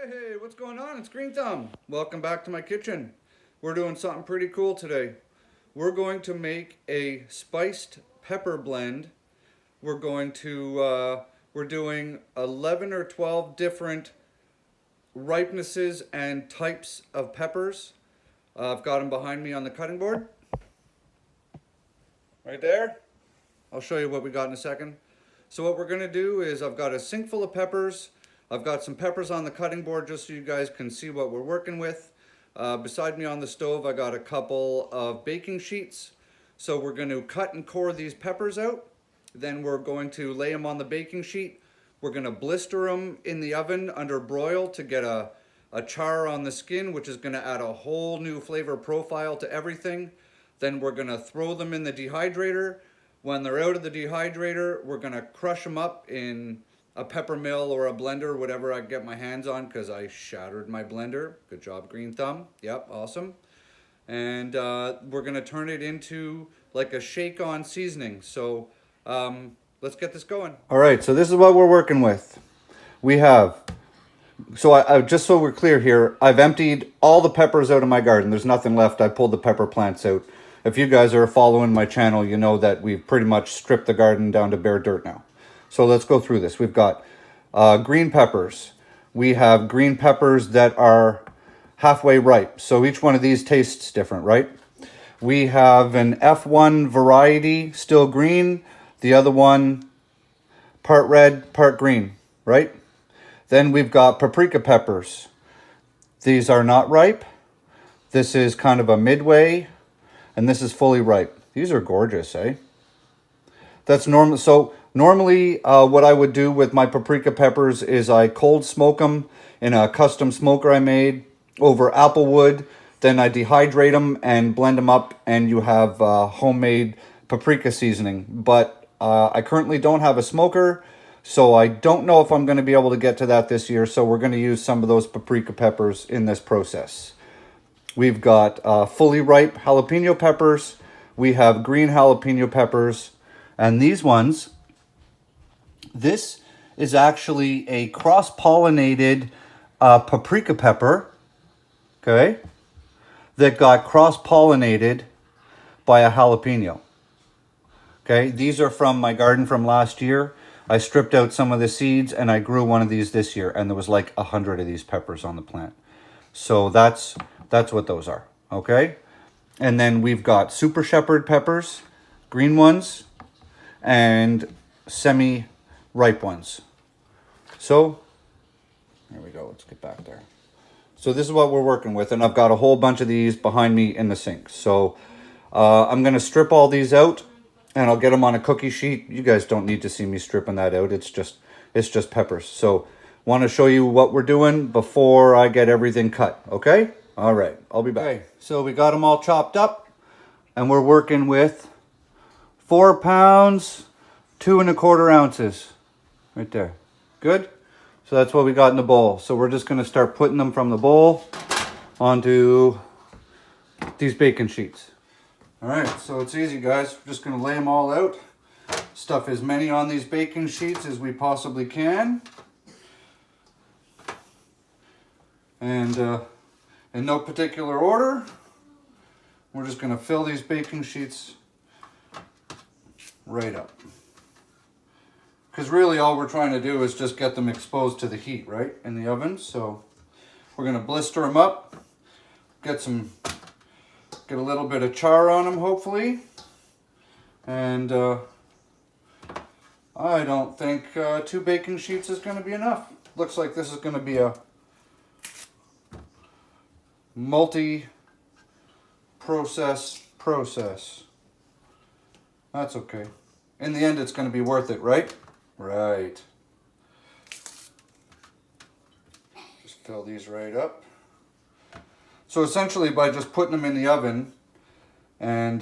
Hey, what's going on? It's Green Thumb. Welcome back to my kitchen. We're doing something pretty cool today. We're going to make a spiced pepper blend. We're doing 11 or 12 different ripenesses and types of peppers. I've got them behind me on the cutting board. Right there. I'll show you what we got in a second. So what we're going to do is I've got a sink full of peppers. I've got some peppers on the cutting board just so you guys can see what we're working with. Beside me on the stove, I got a couple of baking sheets. So we're going to cut and core these peppers out. Then we're going to lay them on the baking sheet. We're going to blister them in the oven under broil to get a char on the skin, which is going to add a whole new flavor profile to everything. Then we're going to throw them in the dehydrator. When they're out of the dehydrator, we're going to crush them up in a pepper mill or a blender, whatever I get my hands on, because I shattered my blender. Good job, Green Thumb. Yep, awesome. And we're going to turn it into like a shake-on seasoning. So let's get this going. All right, so this is what we're working with. We have, so I just so we're clear here, I've emptied all the peppers out of my garden. There's nothing left. I pulled the pepper plants out. If you guys are following my channel, you know that we've pretty much stripped the garden down to bare dirt now. So let's go through this. We've got green peppers. We have green peppers that are halfway ripe. So each one of these tastes different, right? We have an F1 variety, still green. The other one, part red, part green, right? Then we've got paprika peppers. These are not ripe. This is kind of a midway, and this is fully ripe. These are gorgeous, eh? That's normal. So normally what I would do with my paprika peppers is I cold smoke them in a custom smoker I made over apple wood. Then I dehydrate them and blend them up, and you have homemade paprika seasoning. But I currently don't have a smoker, so I don't know if I'm going to be able to get to that this year. So we're going to use some of those paprika peppers in this process. We've got fully ripe jalapeno peppers. We have green jalapeno peppers. And these ones, this is actually a cross-pollinated paprika pepper, okay, that got cross-pollinated by a jalapeno. Okay, these are from my garden from last year. I stripped out some of the seeds and I grew one of these this year, and there was like 100 of these peppers on the plant. So that's what those are, okay? And then we've got Super Shepherd peppers, green ones, and semi-ripe ones. So, there we go. Let's get back there. So this is what we're working with, and I've got a whole bunch of these behind me in the sink. So I'm going to strip all these out, and I'll get them on a cookie sheet. You guys don't need to see me stripping that out. It's just peppers. So want to show you what we're doing before I get everything cut, okay? All right, I'll be back. Okay, so we got them all chopped up, and we're working with 4 pounds, 2 1/4 ounces, right there. Good? So that's what we got in the bowl. So we're just gonna start putting them from the bowl onto these baking sheets. All right, so it's easy, guys. We're just gonna lay them all out. Stuff as many on these baking sheets as we possibly can. And in no particular order, we're just gonna fill these baking sheets right up. Because really all we're trying to do is just get them exposed to the heat, right, in the oven. So we're going to blister them up, get a little bit of char on them, hopefully. And I don't think 2 baking sheets is going to be enough. Looks like this is going to be a multi-process. That's okay. In the end, it's going to be worth it, right? Right. Just fill these right up. So essentially, by just putting them in the oven and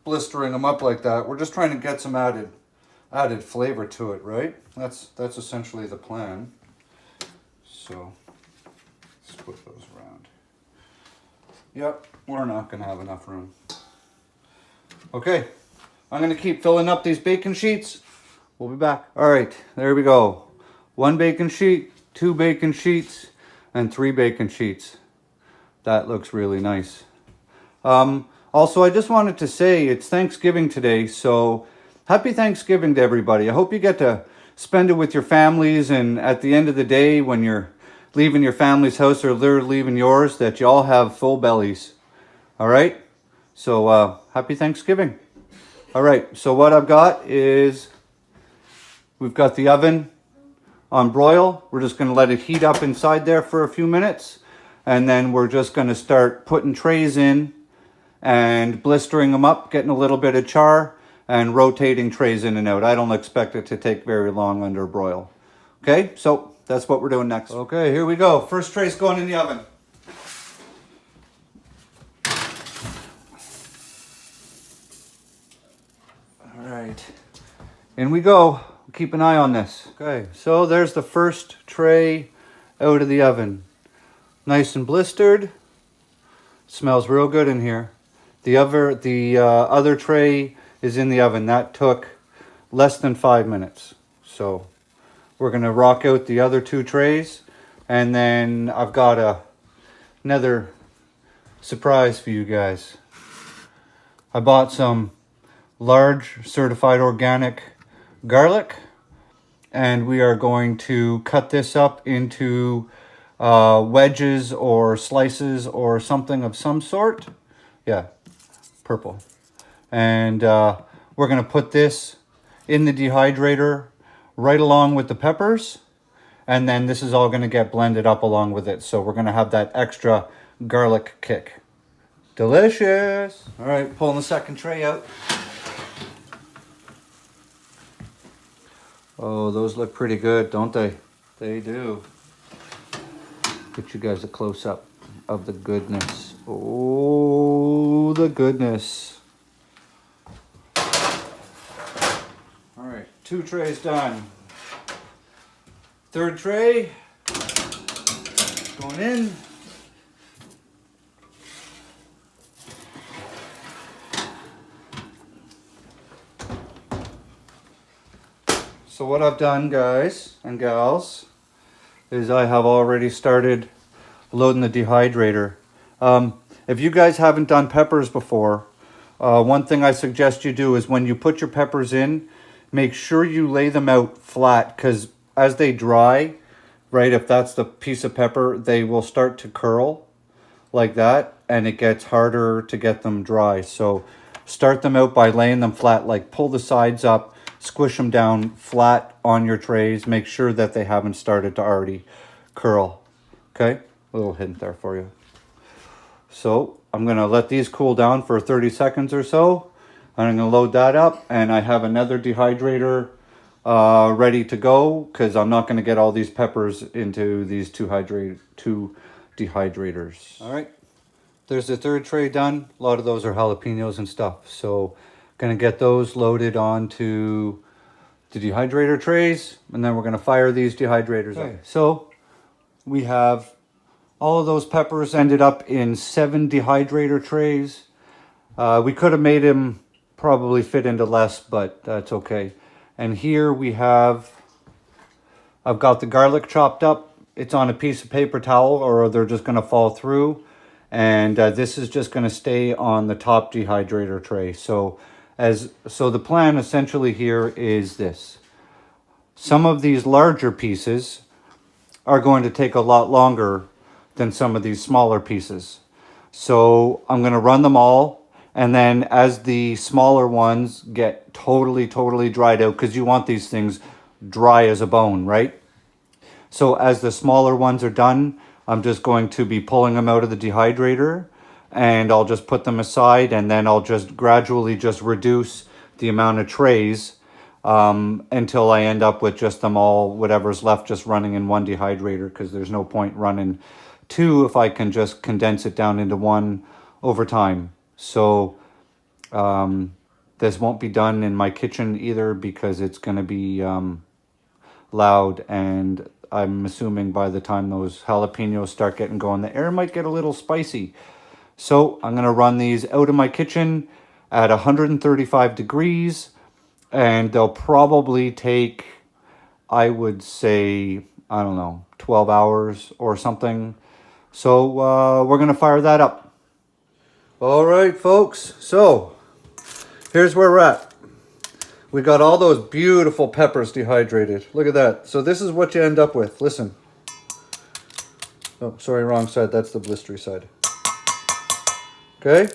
blistering them up like that, we're just trying to get some added flavor to it, right? That's essentially the plan. So let's put those around. Yep, we're not going to have enough room. Okay. I'm going to keep filling up these baking sheets. We'll be back. All right, there we go. 1 baking sheet, 2 baking sheets. and 3 bacon sheets. That looks really nice. Also, I just wanted to say it's Thanksgiving today, so happy Thanksgiving to everybody. I hope you get to spend it with your families, and at the end of the day, when you're leaving your family's house or they're leaving yours, that you all have full bellies. All right? So, happy Thanksgiving. All right, so what I've got is we've got the oven on broil. We're just going to let it heat up inside there for a few minutes, and then we're just going to start putting trays in and blistering them up, getting a little bit of char, and rotating trays in and out. I don't expect it to take very long under broil. Okay, so that's what we're doing next. Okay, here we go. First tray's going in the oven. All right, in we go. Keep an eye on this. Okay, so there's the first tray out of the oven. Nice and blistered. Smells real good in here. The other tray is in the oven. That took less than 5 minutes. So we're going to rock out the other 2 trays. And then I've got another surprise for you guys. I bought some large certified organic garlic. And we are going to cut this up into wedges or slices or something of some sort. Yeah, purple. And we're going to put this in the dehydrator right along with the peppers. And then this is all going to get blended up along with it. So we're going to have that extra garlic kick. Delicious. All right, pulling the second tray out. Oh, those look pretty good, don't they? They do. Get you guys a close-up of the goodness. Oh, the goodness. All right, 2 trays done. Third tray going in. So what I've done, guys and gals, is I have already started loading the dehydrator. If you guys haven't done peppers before, one thing I suggest you do is when you put your peppers in, make sure you lay them out flat, because as they dry, right, if that's the piece of pepper, they will start to curl like that, and it gets harder to get them dry. So start them out by laying them flat, like pull the sides up, squish them down flat on your trays. Make sure that they haven't started to already curl. Okay, a little hint there for you. So I'm gonna let these cool down for 30 seconds or so. I'm gonna load that up, and I have another dehydrator ready to go, because I'm not gonna get all these peppers into these two dehydrators. All right, there's the third tray done. A lot of those are jalapenos and stuff. So gonna get those loaded onto the dehydrator trays, and then we're gonna fire these dehydrators up. So we have all of those peppers ended up in 7 dehydrator trays. We could have made them probably fit into less, but that's okay. And here I've got the garlic chopped up. It's on a piece of paper towel, or they're just gonna fall through. And this is just gonna stay on the top dehydrator tray. So the plan essentially here is this. Some of these larger pieces are going to take a lot longer than some of these smaller pieces. So I'm going to run them all, and then as the smaller ones get totally dried out, because you want these things dry as a bone, right? So as the smaller ones are done, I'm just going to be pulling them out of the dehydrator, and I'll just put them aside, and then I'll just gradually just reduce the amount of trays until I end up with just them all, whatever's left, just running in one dehydrator, because there's no point running 2 if I can just condense it down into 1 over time. So this won't be done in my kitchen either, because it's going to be loud, and I'm assuming by the time those jalapenos start getting going, the air might get a little spicy. So I'm going to run these out of my kitchen at 135 degrees, and they'll probably take, I would say, I don't know, 12 hours or something. So we're gonna fire that up. All right, folks, so here's where we're at. We got all those beautiful peppers dehydrated. Look at that. So this is what you end up with. Listen. Oh, sorry, wrong side. That's the blistery side. Okay,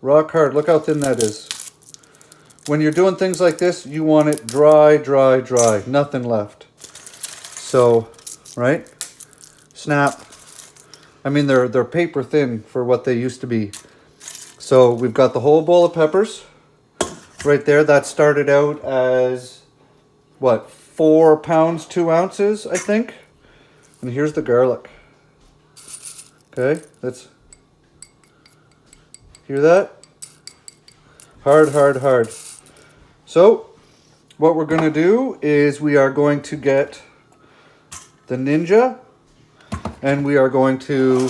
rock hard. Look how thin that is. When you're doing things like this, you want it dry, dry, dry. Nothing left. So, right? Snap. I mean, they're paper thin for what they used to be. So we've got the whole bowl of peppers right there. That started out as, what, 4 pounds, 2 ounces, I think. And here's the garlic. Okay, let's hear that? Hard, hard, hard. So what we're gonna do is we are going to get the Ninja and we are going to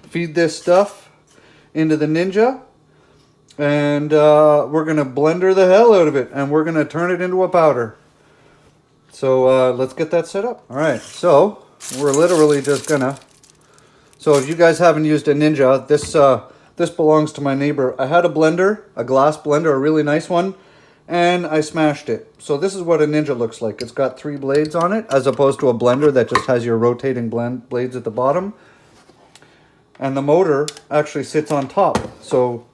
feed this stuff into the Ninja. And we're going to blender the hell out of it. And we're going to turn it into a powder. So let's get that set up. All right. So we're literally just going to. So if you guys haven't used a Ninja, this belongs to my neighbor. I had a blender, a glass blender, a really nice one. And I smashed it. So this is what a Ninja looks like. It's got 3 blades on it. As opposed to a blender that just has your rotating blades at the bottom. And the motor actually sits on top. So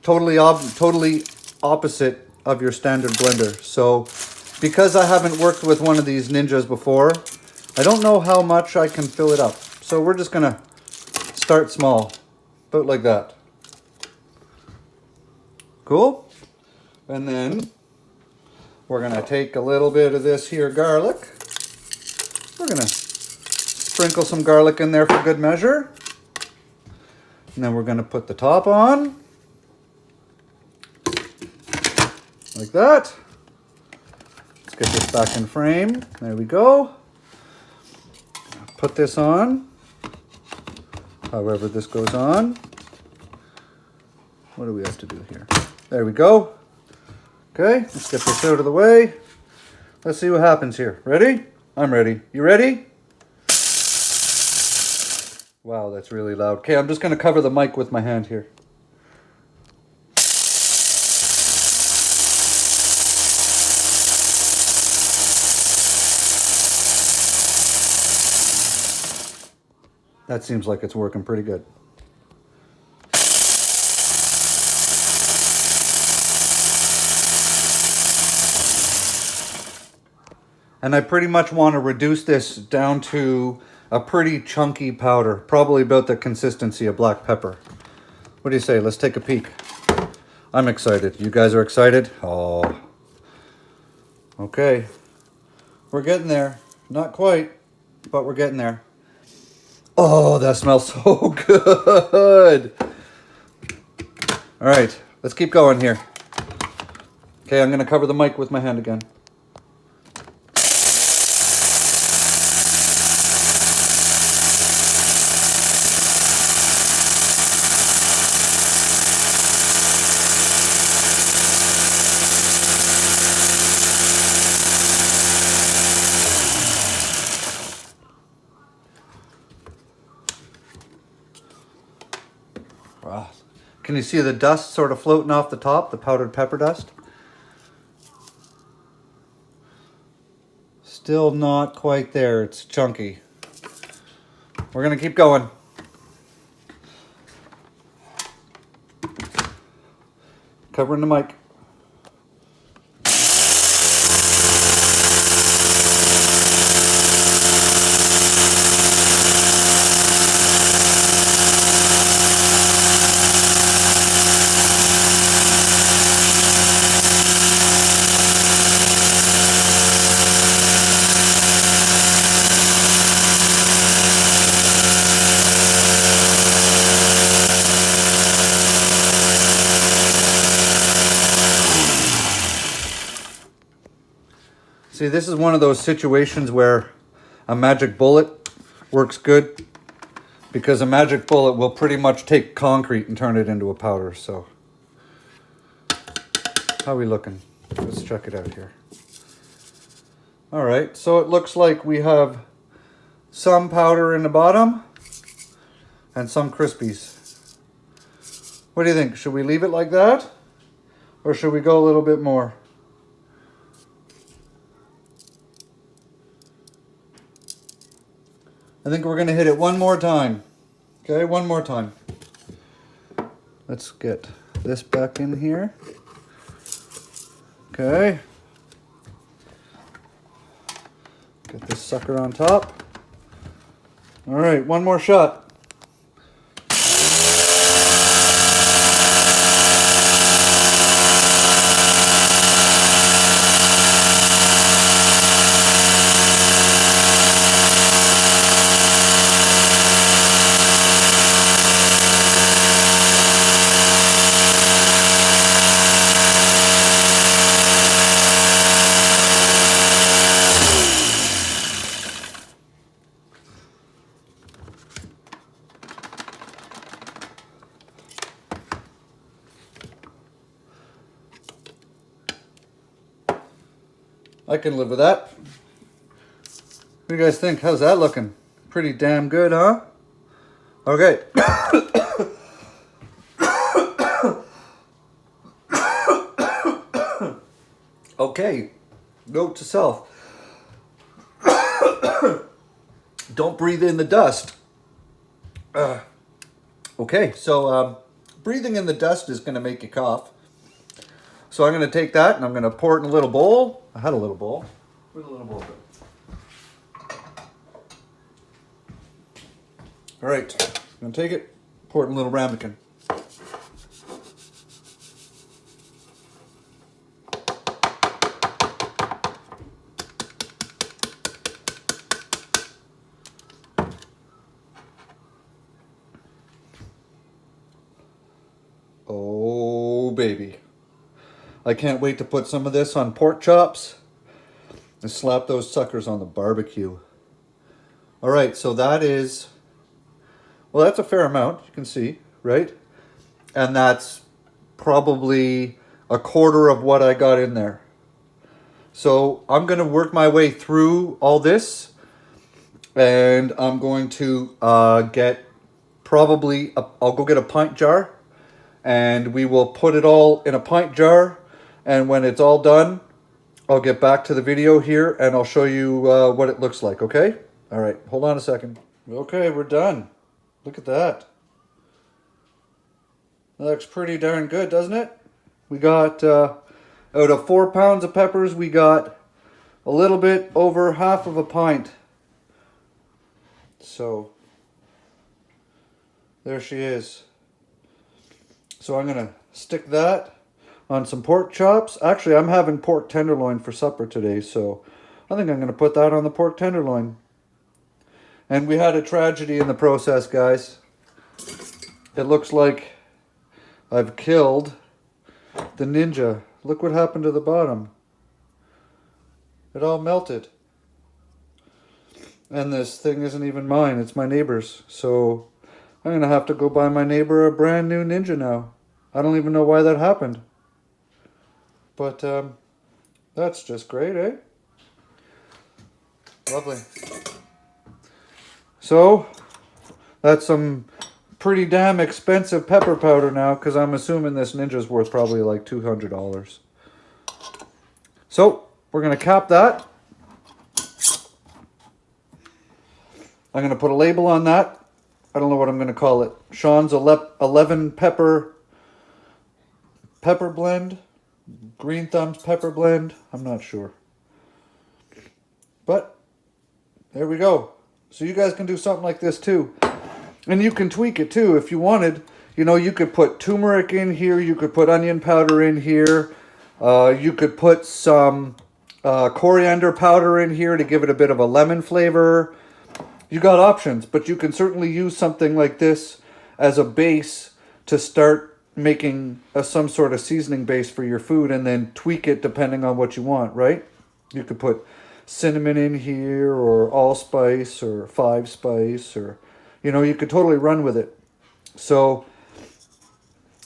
totally opposite of your standard blender. So because I haven't worked with one of these Ninjas before, I don't know how much I can fill it up. So we're just gonna start small, about like that. Cool? And then we're gonna take a little bit of this here garlic. We're gonna sprinkle some garlic in there for good measure. And then we're gonna put the top on. Like that. Let's get this back in frame. There we go. Put this on. However this goes on. What do we have to do here? There we go. Okay, let's get this out of the way. Let's see what happens here. Ready? I'm ready. You ready? Wow, that's really loud. Okay, I'm just going to cover the mic with my hand here. That seems like it's working pretty good. And I pretty much want to reduce this down to a pretty chunky powder, probably about the consistency of black pepper. What do you say? Let's take a peek. I'm excited. You guys are excited? Oh. Okay. We're getting there. Not quite, but we're getting there. Oh, that smells so good. All right, let's keep going here. Okay, I'm going to cover the mic with my hand again. Wow. Can you see the dust sort of floating off the top, the powdered pepper dust? Still not quite there. It's chunky. We're going to keep going. Covering the mic. See, this is one of those situations where a magic bullet works good because a magic bullet will pretty much take concrete and turn it into a powder. So, how are we looking? Let's check it out here. All right, so it looks like we have some powder in the bottom, and some Crispies. What do you think? Should we leave it like that? Or should we go a little bit more? I think we're going to hit it one more time. Okay, one more time. Let's get this back in here. Okay. Get this sucker on top. All right, one more shot. I can live with that. What do you guys think? How's that looking? Pretty damn good, huh? Okay. Okay. Note to self. Don't breathe in the dust. Okay, so breathing in the dust is going to make you cough. So I'm going to take that and I'm going to pour it in a little bowl. I had a little bowl. Where's the little bowl go? All right, I'm going to take it, pour it in a little ramekin. Oh, baby. I can't wait to put some of this on pork chops and slap those suckers on the barbecue. All right, so that is, well, that's a fair amount, you can see, right? And that's probably a quarter of what I got in there. So I'm going to work my way through all this, and I'm going to get probably, I'll go get a pint jar, and we will put it all in a pint jar. And when it's all done, I'll get back to the video here and I'll show you what it looks like, okay? All right, hold on a second. Okay, we're done. Look at that. That looks pretty darn good, doesn't it? We got, out of 4 pounds of peppers, we got a little bit over half of a pint. So, there she is. So I'm going to stick that on some pork chops. Actually, I'm having pork tenderloin for supper today, so I think I'm going to put that on the pork tenderloin. And we had a tragedy in the process, guys. It looks like I've killed the Ninja. Look what happened to the bottom. It all melted. And this thing isn't even mine, it's my neighbor's. So I'm going to have to go buy my neighbor a brand new Ninja now. I don't even know why that happened. But that's just great, eh? Lovely. So that's some pretty damn expensive pepper powder now, because I'm assuming this Ninja's worth probably like $200. So we're going to cap that. I'm going to put a label on that. I don't know what I'm going to call it. Sean's 11 pepper blend. Green Thumbs pepper blend. I'm not sure. But there we go. So you guys can do something like this too. And you can tweak it too if you wanted. You know, you could put turmeric in here. You could put onion powder in here. You could put some coriander powder in here to give it a bit of a lemon flavor. You got options, but you can certainly use something like this as a base to start making some sort of seasoning base for your food, and then tweak it depending on what you want, right? You could put cinnamon in here, or allspice, or 5-spice, or, you know, you could totally run with it. So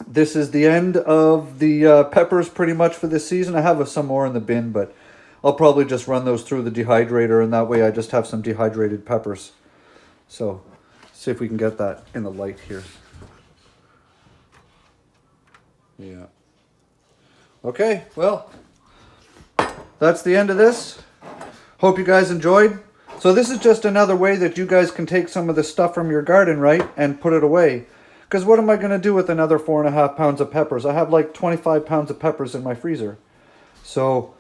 this is the end of the peppers pretty much for this season. I have some more in the bin, but I'll probably just run those through the dehydrator, and that way I just have some dehydrated peppers. So, see if we can get that in the light here. Yeah. Okay, well, that's the end of this. Hope you guys enjoyed. So this is just another way that you guys can take some of the stuff from your garden, right, and put it away. Because what am I going to do with another 4.5 pounds of peppers? I have like 25 pounds of peppers in my freezer. So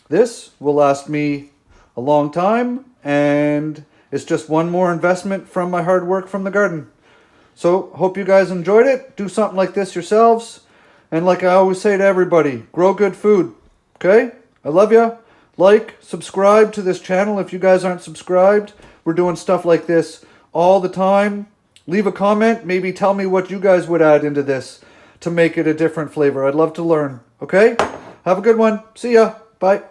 this will last me a long time, and it's just one more investment from my hard work from the garden. So hope you guys enjoyed it. Do something like this yourselves. And like I always say to everybody, grow good food. Okay? I love you. Like, subscribe to this channel if you guys aren't subscribed. We're doing stuff like this all the time. Leave a comment. Maybe tell me what you guys would add into this to make it a different flavor. I'd love to learn. Okay? Have a good one. See ya. Bye.